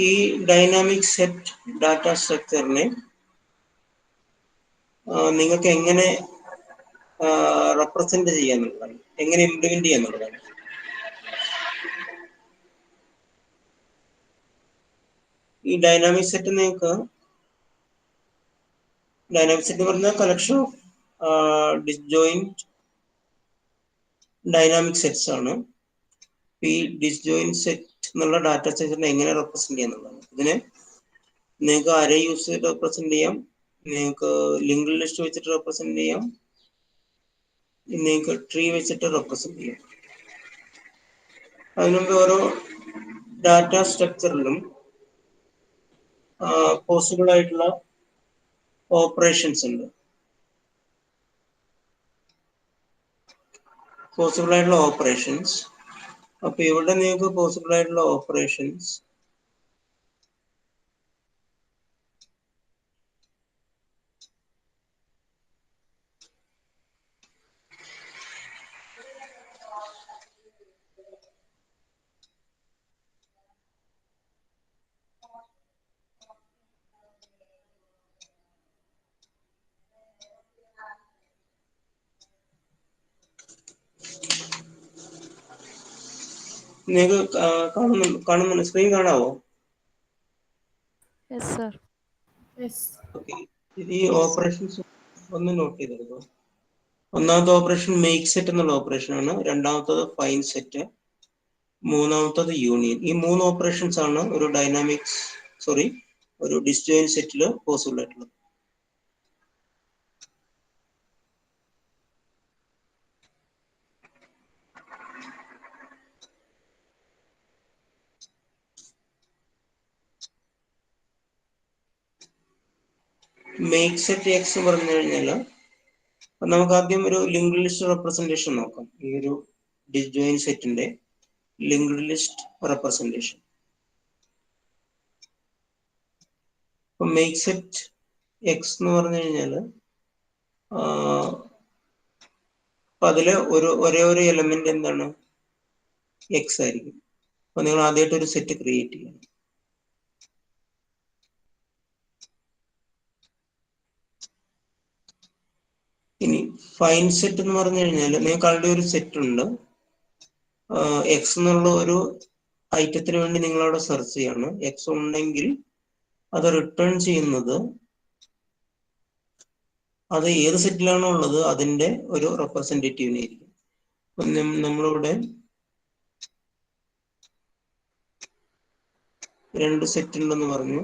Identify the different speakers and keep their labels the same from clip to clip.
Speaker 1: ഈ dynamic set data സ്ട്രക്ചറിനെ നിങ്ങൾക്ക് എങ്ങനെ റെപ്രസെന്റ് ചെയ്യാന്നുള്ളതാണ്, എങ്ങനെ ഇംപ്ലിമെന്റ് ചെയ്യാന്നുള്ളതാണ്. ഈ ഡൈനാമിക് സെറ്റ് നിങ്ങൾക്ക് ഡൈനാമിക് സെറ്റ് പറഞ്ഞാൽ collection of disjoint dynamic sets ആണ്. ഈ ഡിസ്ജോയിന്റ് സെറ്റ് എന്നുള്ള ഡാറ്റ സ്ട്രക്ചറിനെ എങ്ങനെ റെപ്രസെന്റ് ചെയ്യാന്നുള്ളതാണ്. ഇതിനെ നിങ്ങൾക്ക് അറേ യൂസ് ചെയ്ത് റെപ്രസെന്റ് ചെയ്യാം, നിങ്ങൾക്ക് ലിങ്ക്ഡ് ലിസ്റ്റ് വെച്ചിട്ട് റെപ്രസെന്റ് ചെയ്യാം, നിങ്ങൾക്ക് ട്രീ വെച്ചിട്ട് റെപ്രസെന്റ് ചെയ്യാം. അതിനുമുമ്പ് ഓരോ ഡാറ്റ സ്ട്രക്ചറിലും പോസിബിൾ ആയിട്ടുള്ള ഓപ്പറേഷൻസ് ഉണ്ട്. പോസിബിൾ ആയിട്ടുള്ള ഓപ്പറേഷൻസ്, അപ്പൊ ഇവിടെ നിങ്ങൾക്ക് പോസിബിൾ ആയിട്ടുള്ള ഓപ്പറേഷൻസ് നിങ്ങൾക്ക് കാണുന്നുണ്ട്, സ്ക്രീൻ കാണാവോ? ഓക്കെ, ഈ ഓപ്പറേഷൻസ് ഒന്ന് നോട്ട് ചെയ്തെടുക്കോ. ഒന്നാമത്തെ ഓപ്പറേഷൻ മേക്ക് സെറ്റ് എന്നുള്ള ഓപ്പറേഷൻ ആണ്, രണ്ടാമത്തത് ഫൈൻഡ് സെറ്റ്, മൂന്നാമത്തത് യൂണിയൻ. ഈ 3 ഓപ്പറേഷൻസ് ആണ് ഒരു ഡിസ്ജോയിന്റ് സെറ്റിൽ പോസിബിൾ ആയിട്ടുള്ളത്. മേക്ക് സെറ്റ് എക്സ് പറഞ്ഞു കഴിഞ്ഞാൽ നമുക്ക് ആദ്യം ഒരു ലിങ്ക്ഡ് ലിസ്റ്റ് റെപ്രസെന്റേഷൻ നോക്കാം. ഈ ഒരു ഡിസ്ജോയിന്റ് സെറ്റിന്റെ ലിങ്ക്ഡ് ലിസ്റ്റ് റെപ്രസെന്റേഷൻ. ഇപ്പൊ മേക്ക് സെറ്റ് എക്സ് എന്ന് പറഞ്ഞു കഴിഞ്ഞാൽ അതില് ഒരേ ഒരു എലമെന്റ് എന്താണ്, എക്സ് ആയിരിക്കും. അപ്പൊ നിങ്ങൾ ആദ്യമായിട്ട് ഒരു സെറ്റ് ക്രിയേറ്റ് ചെയ്യണം. ഇനി ഫൈൻഡ് സെറ്റ് എന്ന് പറഞ്ഞു കഴിഞ്ഞാൽ നിങ്ങൾക്ക് ആളുടെ ഒരു സെറ്റ് ഉണ്ട്, എക്സ് എന്നുള്ള ഒരു ഐറ്റത്തിന് വേണ്ടി നിങ്ങൾ അവിടെ സെർച്ച് ചെയ്യാണ്. എക്സ് ഉണ്ടെങ്കിൽ അത് റിട്ടേൺ ചെയ്യുന്നത് അത് ഏത് സെറ്റിലാണോ ഉള്ളത് അതിന്റെ ഒരു റെപ്രസെന്റേറ്റീവിനെ ആയിരിക്കും. നമ്മളിവിടെ 2 സെറ്റ് ഉണ്ടെന്ന് പറഞ്ഞു.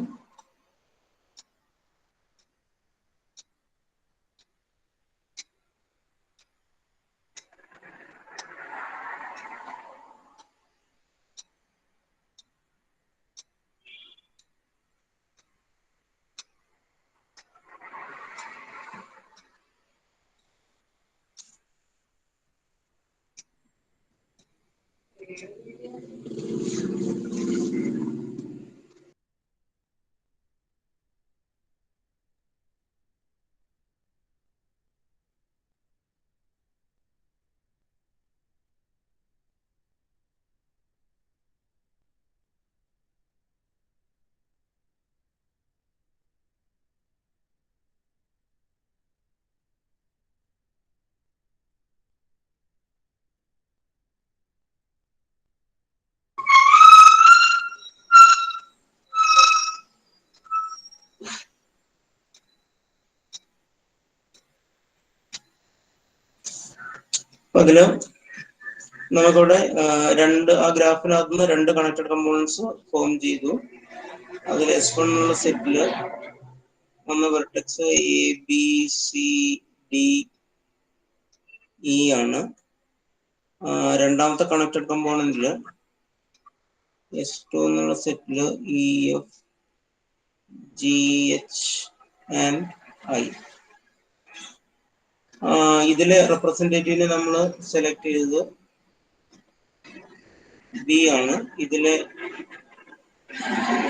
Speaker 1: അപ്പൊ അതില് നമുക്കിവിടെ ആ ഗ്രാഫിനകത്ത് നിന്ന് 2 കണക്റ്റഡ് കമ്പോണൻസ് ഫോം ചെയ്തു. അതിൽ S1 എന്നുള്ള സെറ്റില് ഒന്ന് വെർട്ടെക്സ് ABCDE ആണ്. രണ്ടാമത്തെ കണക്റ്റഡ് കമ്പോണന്റില് S2 എന്നുള്ള സെറ്റില് EFGHI. ഇതിലെ റെപ്രസെന്റേറ്റീവിനെ നമ്മൾ സെലക്ട് ചെയ്തത് ബി ആണ്. ഇതിലെ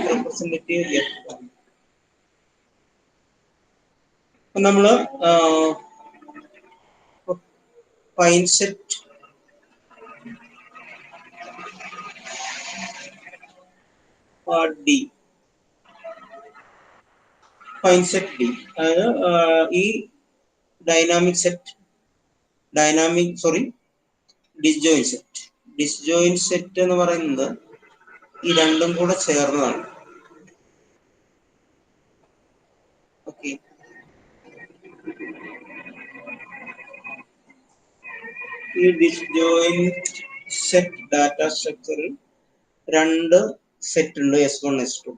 Speaker 1: റെപ്രസെന്റേറ്റീവ് F ആണ്. നമ്മള് find set D, fine set D. അതായത് ഈ ഡിസ്ജോയിന്റ് സെറ്റ് എന്ന് പറയുന്നത് ഈ രണ്ടും കൂടെ ചേർന്നതാണ്. ഓക്കെ, ഈ ഡിസ്ജോയിന്റ് സെറ്റ് ഡാറ്റ സ്ട്രക്ചറിൽ രണ്ട് സെറ്റ് ഉണ്ട്, S1 S2.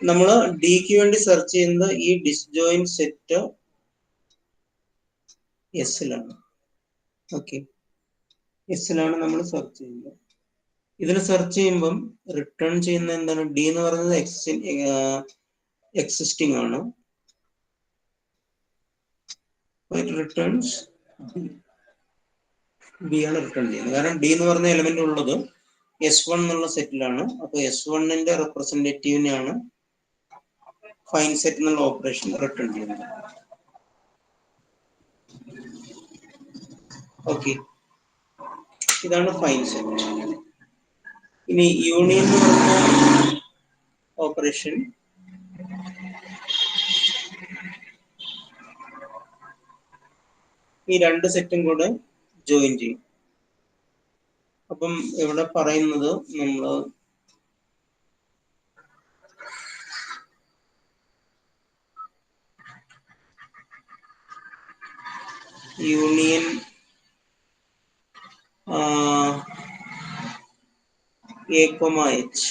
Speaker 1: നമ്മൾ ഡിക്ക് വേണ്ടി സെർച്ച് ചെയ്യുന്നത് ഈ ഡിസ്ജോയിന്റ് സെറ്റ് എസിലാണ്. ഓക്കെ, എസിലാണ് നമ്മൾ സെർച്ച് ചെയ്യുന്നത്. ഇതിൽ സെർച്ച് ചെയ്യുമ്പം റിട്ടേൺ ചെയ്യുന്ന എന്താണ്? ഡി എന്ന് പറയുന്നത് എക്സിസ്റ്റിംഗ് ആണ്. ഇറ്റ് റിട്ടേൺസ് ബി ആണ് റിട്ടേൺ ചെയ്യുന്നത്. കാരണം ഡി എന്ന് പറയുന്ന എലമെന്റ് ഉള്ളത് S1 എന്നുള്ള സെറ്റിലാണ്. അപ്പൊ S1ന്റെ റെപ്രസെന്റേറ്റീവിനെയാണ് ഫൈൻ സെറ്റ് എന്നുള്ള ഓപ്പറേഷൻ റിട്ടേൺ ചെയ്യുന്നത്. ഓക്കെ, ഇതാണ് ഫൈൻ സെറ്റ്. ഇനി യൂണിയൻ എന്ന് പറയുന്ന ഓപ്പറേഷൻ ഈ രണ്ട് സെറ്റും കൂടെ ജോയിൻ ചെയ്യും. അപ്പം ഇവിടെ പറയുന്നത് നമ്മൾ യൂണിയൻ A,H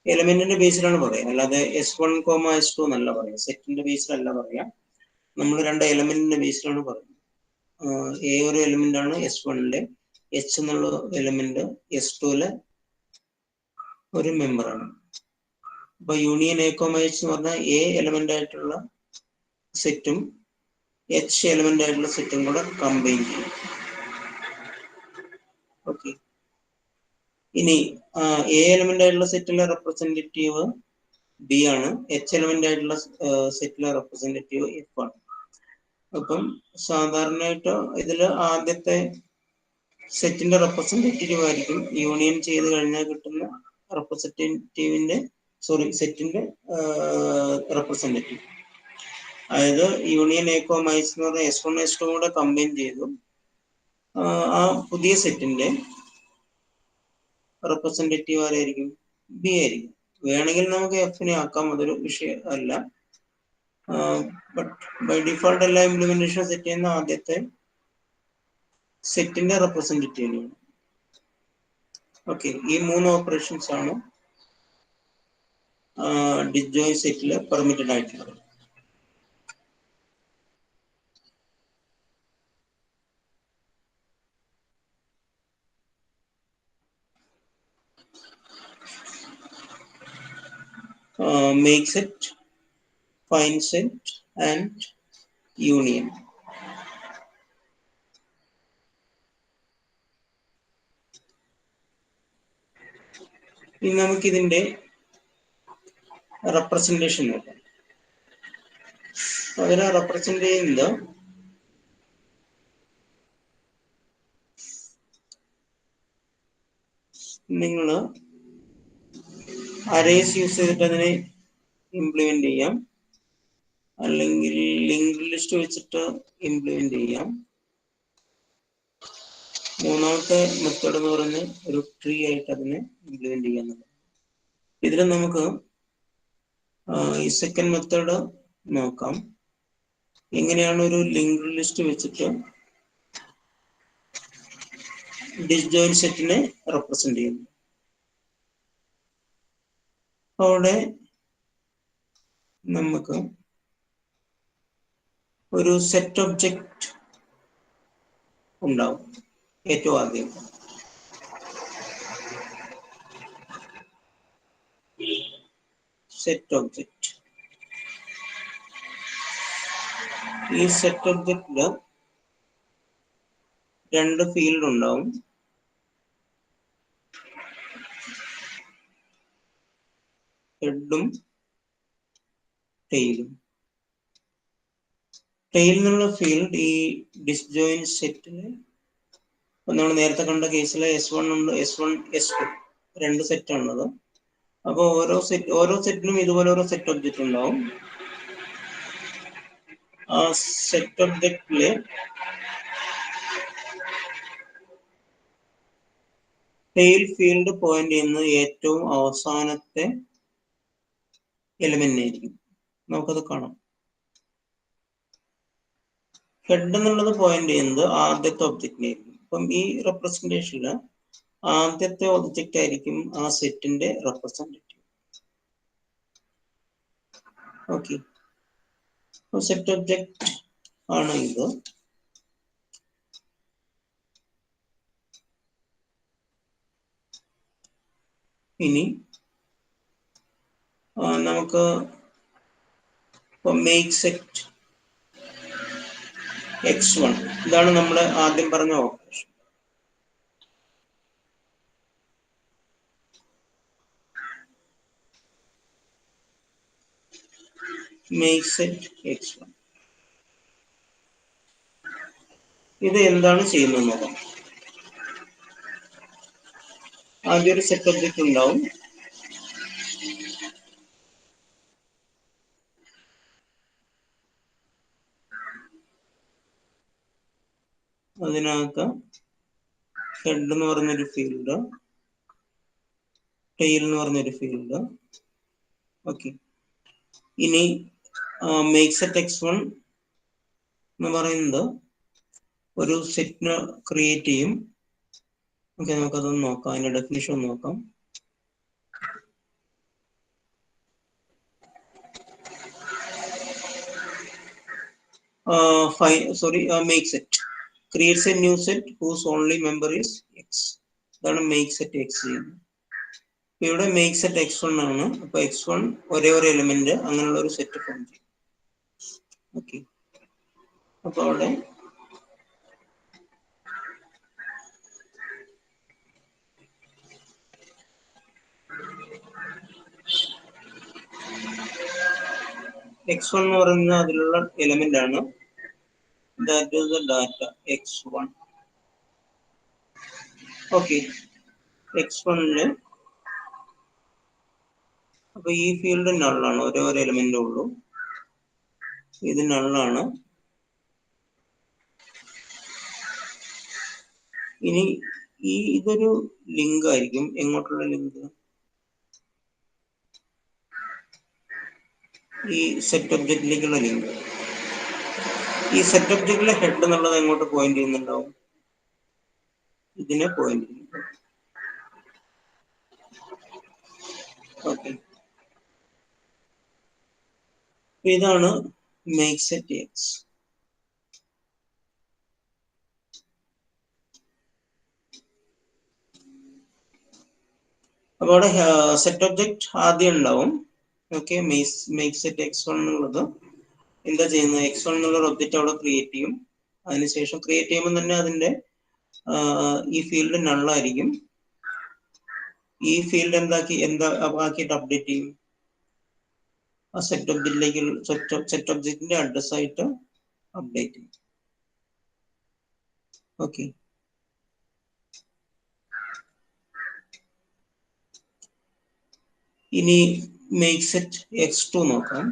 Speaker 1: എലമെന്റിന്റെ ബേസിലാണ് പറയാം, അല്ലാതെ S1, S2 എന്നല്ല പറയാം. സെറ്റിന്റെ ബേസിലല്ല പറയാം, നമ്മൾ രണ്ട് എലമെന്റിന്റെ ബേസിലാണ് പറയുന്നത്. എ ഒരു എലമെന്റ് ആണ് S1ലെ, H എന്നുള്ള എലമെന്റ് S2ലെ ഒരു മെമ്പറാണ്. അപ്പൊ യൂണിയൻ A, H എന്ന് പറഞ്ഞാൽ എ എലമെന്റ് ആയിട്ടുള്ള സെറ്റും H എലമെന്റ് ആയിട്ടുള്ള സെറ്റും കൂടെ കമ്പൈൻ ചെയ്യും. ഓക്കെ, ഇനി എ എലമെന്റ് ആയിട്ടുള്ള സെറ്റിലെ റെപ്രസെന്റേറ്റീവ് ബി ആണ്, H എലമെന്റ് ആയിട്ടുള്ള സെറ്റിലെ റെപ്രസെന്റേറ്റീവ് എഫ് ആണ്. അപ്പം സാധാരണയായിട്ട് ഇതിൽ ആദ്യത്തെ സെറ്റിന്റെ റെപ്രസെന്റേറ്റീവ് ആയിരിക്കും യൂണിയൻ ചെയ്ത് കഴിഞ്ഞാൽ കിട്ടുന്ന സെറ്റിന്റെ റെപ്രസെന്റേറ്റീവ്. അതായത് യൂണിയൻ A, H എന്ന് പറഞ്ഞാൽ S1 S2 കൂടെ കമ്പൈൻ ചെയ്തു ആ പുതിയ സെറ്റിന്റെ റെപ്രസെന്റേറ്റീവ് ആരായിരിക്കും? ബി ആയിരിക്കും. വേണമെങ്കിൽ നമുക്ക് എഫിനെ ആക്കാം, അതൊരു വിഷയം അല്ല. ബട്ട് ബൈ ഡിഫോൾട്ട് എല്ലാ ഇംപ്ലിമെന്റേഷൻ സെറ്റ് ചെയ്യുന്ന ആദ്യത്തെ സെറ്റിന്റെ റെപ്രസെന്റേറ്റീവിനെയാണ്. ഓക്കെ, ഈ മൂന്ന് ഓപ്പറേഷൻസ് ആണ് ഡിസ്ജോയിന്റ് സെറ്റിൽ പെർമിറ്റഡ് ആയിട്ടുള്ളത്. Make set, find set and union. ഇനി നമുക്കിതിന്റെ റെപ്രസെന്റേഷൻ നോക്കാം. അതിനെ റെപ്രസെന്റ് ചെയ്യുന്നത് നിങ്ങൾ അറേസ് യൂസ് ചെയ്തിട്ട് അതിനെ ഇംപ്ലിമെന്റ് ചെയ്യാം, അല്ലെങ്കിൽ ലിങ്ക്ഡ് ലിസ്റ്റ് വെച്ചിട്ട് ഇംപ്ലിമെന്റ് ചെയ്യാം. മൂന്നാമത്തെ മെത്തേഡ് എന്ന് പറഞ്ഞ് ഒരു ട്രീ ആയിട്ട് അതിനെ ഇംപ്ലിമെന്റ് ചെയ്യാന്നുള്ളത്. ഇതിൽ നമുക്ക് ഈ സെക്കൻഡ് മെത്തേഡ് നോക്കാം. എങ്ങനെയാണ് ഒരു ലിങ്ക്ഡ് ലിസ്റ്റ് വെച്ചിട്ട് ഡിസ്ജോയിന്റ് സെറ്റിനെ റെപ്രസെന്റ് ചെയ്യുന്നത്. അവിടെ നമുക്ക് ഒരു സെറ്റ് ഒബ്ജക്റ്റ് ഉണ്ടാവും. ഏറ്റവും ആദ്യം സെറ്റ് ഒബ്ജക്റ്റ്. ഈ സെറ്റ് ഒബ്ജക്റ്റില് രണ്ട് ഫീൽഡ് ഉണ്ടാവും. ഹെഡും ടെയിലും. ടെയിൽ എന്നുള്ള ഫീൽഡ് ഈ ഡിസ്ജോയിന്റ് സെറ്റില് നമ്മൾ നേരത്തെ കണ്ട കേസിലെ S1 ഉണ്ട്, S1 S2 രണ്ട് സെറ്റ് ആണുള്ളത്. അപ്പോൾ ഓരോ സെറ്റിനും ഇതുപോലെ ഓരോ സെറ്റ് ഒബ്ജക്റ്റ് ഉണ്ടാവും. ആ സെറ്റ് ഒബ്ജക്റ്റില് ടെയിൽ ഫീൽഡ് പോയിന്റ് ചെയ്യുന്നത് ഏറ്റവും അവസാനത്തെ എലിമെന്റ് ആയിരിക്കും. നമുക്കത് കാണാം. ഹെഡ് എന്നുള്ളത് പോയിന്റ് ചെയ്യുന്നത് ആദ്യത്തെ ഒബ്ജക്റ്റിനായിരിക്കും. അപ്പം ഈ റെപ്രസെന്റേഷനില് ആദ്യത്തെ ഒബ്ജക്റ്റ് ആയിരിക്കും ആ സെറ്റിന്റെ റെപ്രസെന്റേറ്റീവ്. ഓക്കെ, സെറ്റ് ഒബ്ജക്റ്റ് ആണ് ഇത്. ഇനി നമുക്ക് മേക്ക് സെറ്റ് x1, ഇതാണ് നമ്മൾ ആദ്യം പറഞ്ഞ ഓപ്പറേഷൻ. മേക്ക് സെറ്റ് x1 ഇത് എന്താണ് ചെയ്യുന്നത് നോക്കാം. ആദ്യം ഒരു സെറ്റ് ഒബ്ജക്റ്റ് ഉണ്ടാവും. അതിനകത്ത് ഹെഡ് എന്ന് പറഞ്ഞൊരു ഫീൽഡ്, ടെയിൽ എന്ന് പറഞ്ഞൊരു ഫീൽഡ്. ഓക്കെ, ഇനി മേക്ക് സെറ്റ് x1 എന്ന് പറയുന്നത് ഒരു സെറ്റിന് ക്രിയേറ്റ് ചെയ്യും. ഓക്കെ, നമുക്കതൊന്ന് നോക്കാം, അതിന്റെ ഡെഫിനിഷൻ നോക്കാം. make set creates a new set whose only member is x. ഇതാണ് make set x ചെയ്യുന്നത്. ഇവിടെ make set x1 ആണ്. അപ്പൊ x1 ഒരേ ഒരു എലിമെന്റ് അങ്ങനെയുള്ള ഒരു സെറ്റ് ഫോം ചെയ്യും. ഓക്കെ, അപ്പൊ അവിടെ x1 എന്ന് പറയുന്നത് അതിലുള്ള എലിമെന്റ് ആണ്. That is the data x1. Okay, x1ല് അപ്പൊ ഈ ഫീൽഡ് നള്ളാണ്, ഒരേ ഒരു എലിമെന്റ് ഉള്ളൂ. ഇത് നള്ളാണ്. ഇനി ഇതൊരു ലിങ്ക് ആയിരിക്കും. എങ്ങോട്ടുള്ള ലിങ്ക്? ഈ സെറ്റ് ഒബ്ജക്റ്റിലേക്കുള്ള ലിങ്ക്. ഈ സെറ്റ് ഒബ്ജക്റ്റിലെ ഹെഡ് എന്നുള്ളത് എങ്ങോട്ട് പോയിന്റ് ചെയ്യുന്നുണ്ടാവും? ഇതിനെ പോയിന്റ് ചെയ്യുന്നു. ഓക്കെ, ഇതാണ് മേക്ക് സെറ്റ് എക്സ്. അപ്പൊ അവിടെ സെറ്റ് ഒബ്ജക്റ്റ് ആദ്യം ഉണ്ടാവും. ഓക്കെ, മേക്ക് സെറ്റ് x1 എന്നുള്ളത് എന്താ ചെയ്യുന്നത്? x1 എന്നുള്ള ഒബ്ജക്റ്റ് അവിടെ ക്രിയേറ്റ് ചെയ്യും. അതിനുശേഷം ക്രിയേറ്റ് ചെയ്യുമ്പോൾ തന്നെ അതിന്റെ ഈ ഫീൽഡ് നള്ളായിരിക്കും. ഈ ഫീൽഡ് എന്താ ആക്കിയിട്ട് അപ്ഡേറ്റ് ചെയ്യും? ആ സെറ്റ് ഒബ്ജക്റ്റിലേക്ക് സെറ്റ് ഒബ്ജക്റ്റിന്റെ അഡ്രസ് ആയിട്ട് അപ്ഡേറ്റ് ചെയ്യും. ഓക്കെ, ഇനി മേക്ക് സെറ്റ് x2 നോക്കാം.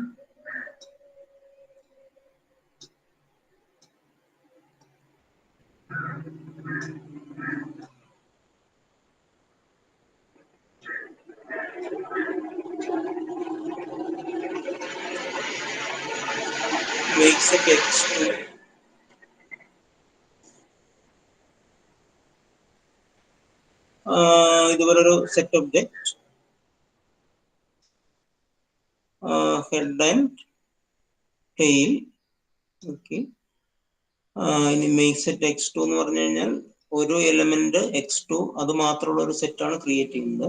Speaker 1: Make set x2 ഇതുപോലൊരു set object head and tail. Okay, ഇനി മേക്ക് സെറ്റ് x2 എന്ന് പറഞ്ഞു കഴിഞ്ഞാൽ ഒരു എലമെന്റ് x2 അത് മാത്രമുള്ള ഒരു സെറ്റാണ് ക്രിയേറ്റ് ചെയ്യുന്നത്.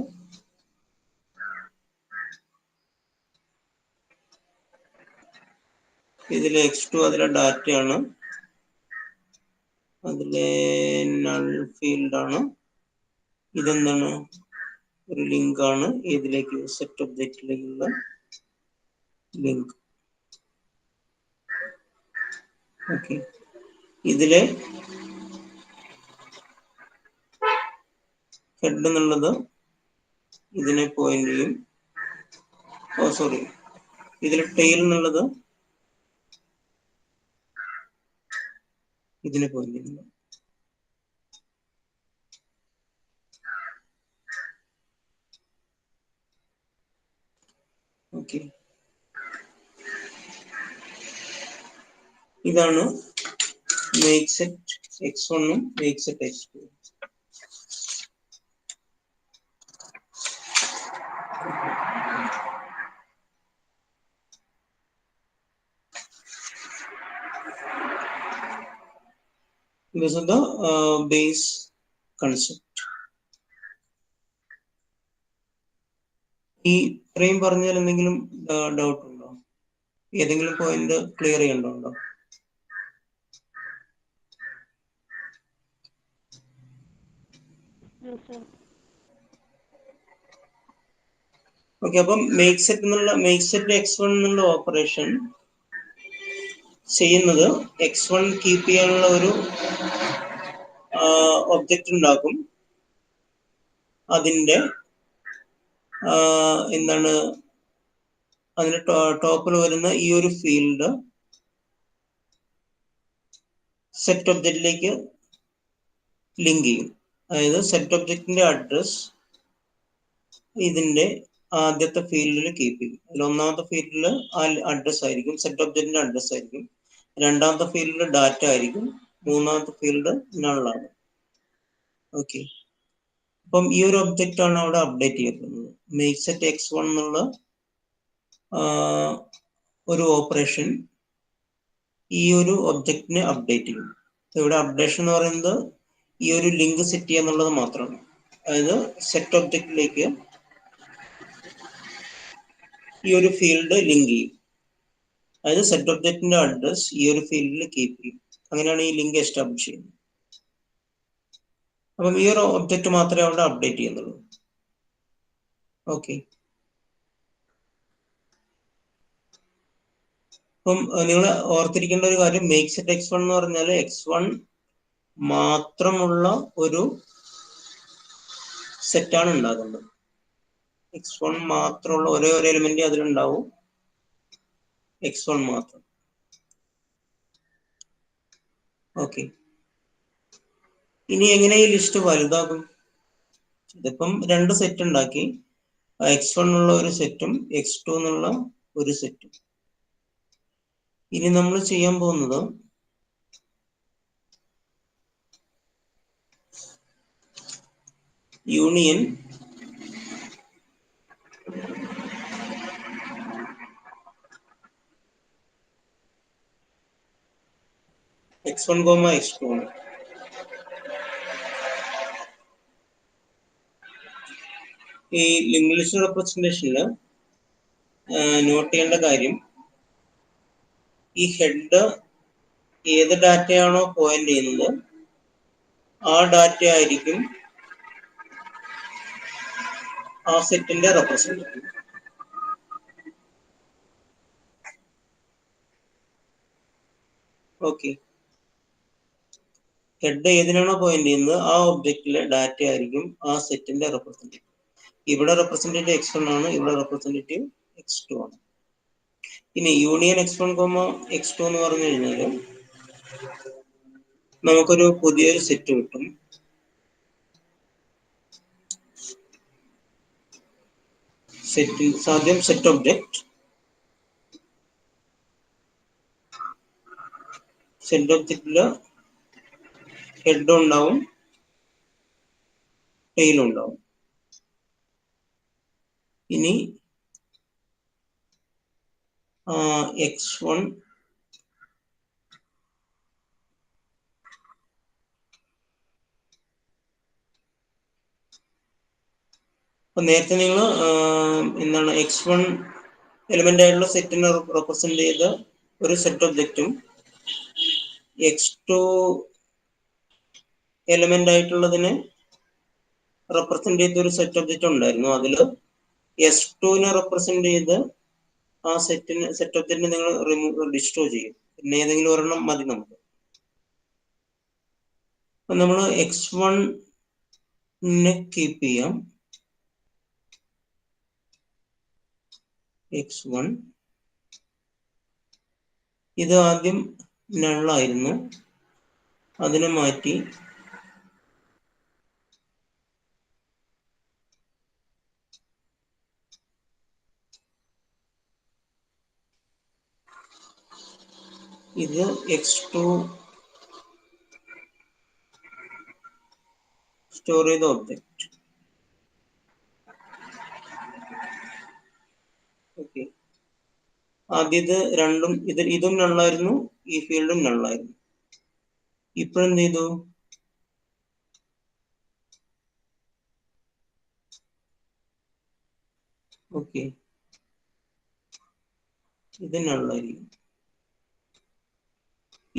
Speaker 1: ഇതിലെ x2 അതിലെ ഡാറ്റയാണ്, അതിലെ നൾ ഫീൽഡ് ആണ്. ഇതെന്താണ്? ഒരു ലിങ്ക് ആണ്. ഇതിലേക്ക് സെറ്റ് ഒബ്ജക്റ്റിലേക്കുള്ള ലിങ്ക്. ഓക്കെ, ഇതിലെ ഹെഡ് എന്നുള്ളത് ഇതിനെ പോയിന്റ് ചെയ്യും. സോറി, ഇതിൽ ടെയിൽ എന്നുള്ളത് ഇതിനെ പോയിന്റ് ചെയ്യുന്നു. ഓക്കെ, ഇതാണ് മേക്ക് സെറ്റ് x1ഉം make set x2. This is the base concept. ഈ ഇത്രയും പറഞ്ഞാൽ എന്തെങ്കിലും ഡൗട്ട് ഉണ്ടോ? ഏതെങ്കിലും പോയിന്റ് ക്ലിയർ ചെയ്യണ്ടോ? ഓക്കെ, അപ്പം മേക്ക് സെറ്റ് x1 എന്നുള്ള ഓപ്പറേഷൻ ചെയ്യുന്നത് x1 കീപ്പ് ചെയ്യാനുള്ള ഒരു ഒബ്ജക്റ്റ് ഉണ്ടാക്കും. അതിന്റെ എന്താണ്, അതിന്റെ ടോപ്പിൽ വരുന്ന ഈ ഒരു ഫീൽഡ് സെറ്റ് ഒബ്ജക്റ്റിലേക്ക് ലിങ്ക് ചെയ്യും. അതായത് സെറ്റ് ഒബ്ജക്റ്റിന്റെ അഡ്രസ് ഇതിന്റെ ആദ്യത്തെ ഫീൽഡിൽ കീപ്പ് ചെയ്യും. അതിൽ ഒന്നാമത്തെ ഫീൽഡിൽ ആ അഡ്രസ് ആയിരിക്കും, സെറ്റ് ഒബ്ജക്റ്റിന്റെ അഡ്രസ് ആയിരിക്കും. രണ്ടാമത്തെ ഫീൽഡിൽ ഡാറ്റ ആയിരിക്കും. മൂന്നാമത്തെ ഫീൽഡ് നള്ളാണ്. ഓക്കെ, അപ്പം ഈ ഒരു ഒബ്ജക്റ്റ് ആണ് അവിടെ അപ്ഡേറ്റ് ചെയ്യപ്പെടുന്നത്. മേക്ക് സെറ്റ് x1 എന്നുള്ള ഒരു ഓപ്പറേഷൻ ഈ ഒരു ഒബ്ജക്റ്റിനെ അപ്ഡേറ്റ് ചെയ്യും. ഇവിടെ അപ്ഡേഷൻ എന്ന് പറയുന്നത് ഈ ഒരു ലിങ്ക് സെറ്റ് ചെയ്യുക എന്നുള്ളത് മാത്രമാണ്. അതായത് സെറ്റ് ഒബ്ജക്റ്റിലേക്ക് ഈ ഒരു ഫീൽഡ് ലിങ്ക് ചെയ്യും. അതായത് സെറ്റ് ഒബ്ജക്റ്റിന്റെ അഡ്രസ് ഈ ഒരു ഫീൽഡിൽ കീപ്പ് ചെയ്യും. അങ്ങനെയാണ് ഈ ലിങ്ക് എസ്റ്റാബ്ലിഷ് ചെയ്യുന്നത്. അപ്പം ഈ ഒരു ഒബ്ജക്റ്റ് മാത്രമേ അവിടെ അപ്ഡേറ്റ് ചെയ്യുന്നുള്ളൂ. ഓക്കെ, അപ്പം നിങ്ങൾ ഓർത്തിരിക്കേണ്ട ഒരു കാര്യം, മേക്ക് സെറ്റ് x1 എന്ന് പറഞ്ഞാൽ x1 മാത്രമുള്ള ഒരു സെറ്റാണ് ഉണ്ടാകുന്നത്. x1 മാത്രമുള്ള ഒരേ ഒരു എലിമെന്റ് അതിലുണ്ടാവും, x1 മാത്രം. ഓക്കെ, ഇനി എങ്ങനെ ഈ ലിസ്റ്റ് വലുതാകും? ഇതിപ്പം രണ്ട് സെറ്റ് ഉണ്ടാക്കി, x1 ഉള്ള ഒരു സെറ്റും x2 എന്നുള്ള ഒരു സെറ്റും. ഇനി നമ്മൾ ചെയ്യാൻ പോകുന്നത് യൂണിയൻ x1, x2 ആണ്. ഈ ലിങ്ക് ലിസ്റ്റ് റെപ്രസെന്റേഷനിൽ നോട്ട് ചെയ്യേണ്ട കാര്യം, ഈ ഹെഡ് ഏത് ഡാറ്റയാണോ പോയിന്റ് ചെയ്യുന്നത് ആ ഡാറ്റ ആയിരിക്കും ആ സെറ്റിന്റെ റെപ്രസെന്റേറ്റീവ്. ഓക്കെ, ഹെഡ് ഏതിനാണോ പോയിന്റ് ചെയ്യുന്നത് ആ ഒബ്ജക്റ്റിലെ ഡാറ്റ ആയിരിക്കും ആ സെറ്റിന്റെ റെപ്രസെന്റേറ്റീവ്. ഇവിടെ റെപ്രസെന്റേറ്റീവ് x1 ആണ്, ഇവിടെ റെപ്രസെന്റേറ്റീവ് x2 ആണ്. ഇനി യൂണിയൻ x1, x2 എന്ന് പറഞ്ഞു കഴിഞ്ഞാൽ നമുക്കൊരു പുതിയൊരു സെറ്റ് കിട്ടും. ആദ്യം സെറ്റ് ഒബ്ജക്റ്റ്, സെറ്റ് ഒബ്ജക്റ്റില് ഹെഡ് ഉണ്ടാവും, ടെയിൽ ഉണ്ടാവും. ഇനി x1 അപ്പൊ നേരത്തെ നിങ്ങൾ എന്താണ് x1 എലിമെന്റ് ആയിട്ടുള്ള സെറ്റിനെ റെപ്രസെന്റ് ചെയ്ത ഒരു സെറ്റ് ഒബ്ജക്റ്റും x2 എലിമെന്റ് ആയിട്ടുള്ളതിനെ റെപ്രസെന്റ് ചെയ്ത ഒരു സെറ്റ് ഒബ്ജക്റ്റ് ഉണ്ടായിരുന്നു. അതില് s2നെ റെപ്രസെന്റ് ചെയ്ത് ആ സെറ്റ് ഒബ്ജക്റ്റിനെ നിങ്ങൾ ഡിസ്ട്രോയ് ചെയ്യും. പിന്നെ ഏതെങ്കിലും ഒരെണ്ണം മതി നമുക്ക്. അപ്പൊ നമ്മൾ x1നെ കീപ്പ് ചെയ്യാം, x1. ഇത് ആദ്യം നള്ളായിരുന്നു, അതിനെ മാറ്റി ഇത് x2 സ്റ്റോർ ചെയ്ത ഒബ്ജക്റ്റ്. ഓക്കെ, ആദ്യത് രണ്ടും ഇതും നള്ളായിരുന്നു, ഈ ഫീൽഡും നള്ളായിരുന്നു. ഇപ്പോഴെന്ത് ചെയ്തു? ഓക്കെ, ഇത് നള്ളായിരിക്കും.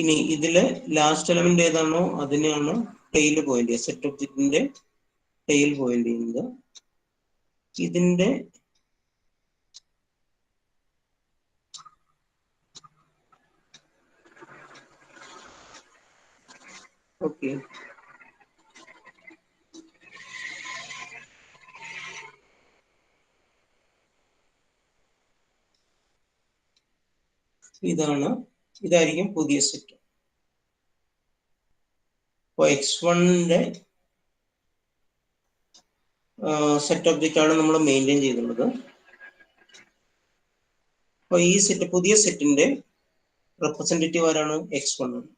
Speaker 1: ഇനി ഇതിലെ ലാസ്റ്റ് എലമെന്റ് ഏതാണോ അതിനെയാണ് ടെയിൽ പോയിന്റ് ചെയ്യുക, സെറ്റ് ഒബ്ജക്റ്റിന്റെ ടെയിൽ പോയിന്റ് ചെയ്യുന്നത്. ഇതിന്റെ ഓക്കെ, ഇതായിരിക്കും പുതിയ സെറ്റ്. അപ്പോൾ x1ന്റെ സെറ്റ് ഒബ്ജക്റ്റ് ആണ് നമ്മൾ മെയിൻറ്റെയിൻ ചെയ്തിട്ടുള്ളത്. അപ്പോൾ ഈ സെറ്റ്, പുതിയ സെറ്റിന്റെ റെപ്രസെന്റേറ്റീവ് ആരാണ്? x1 ആണ്.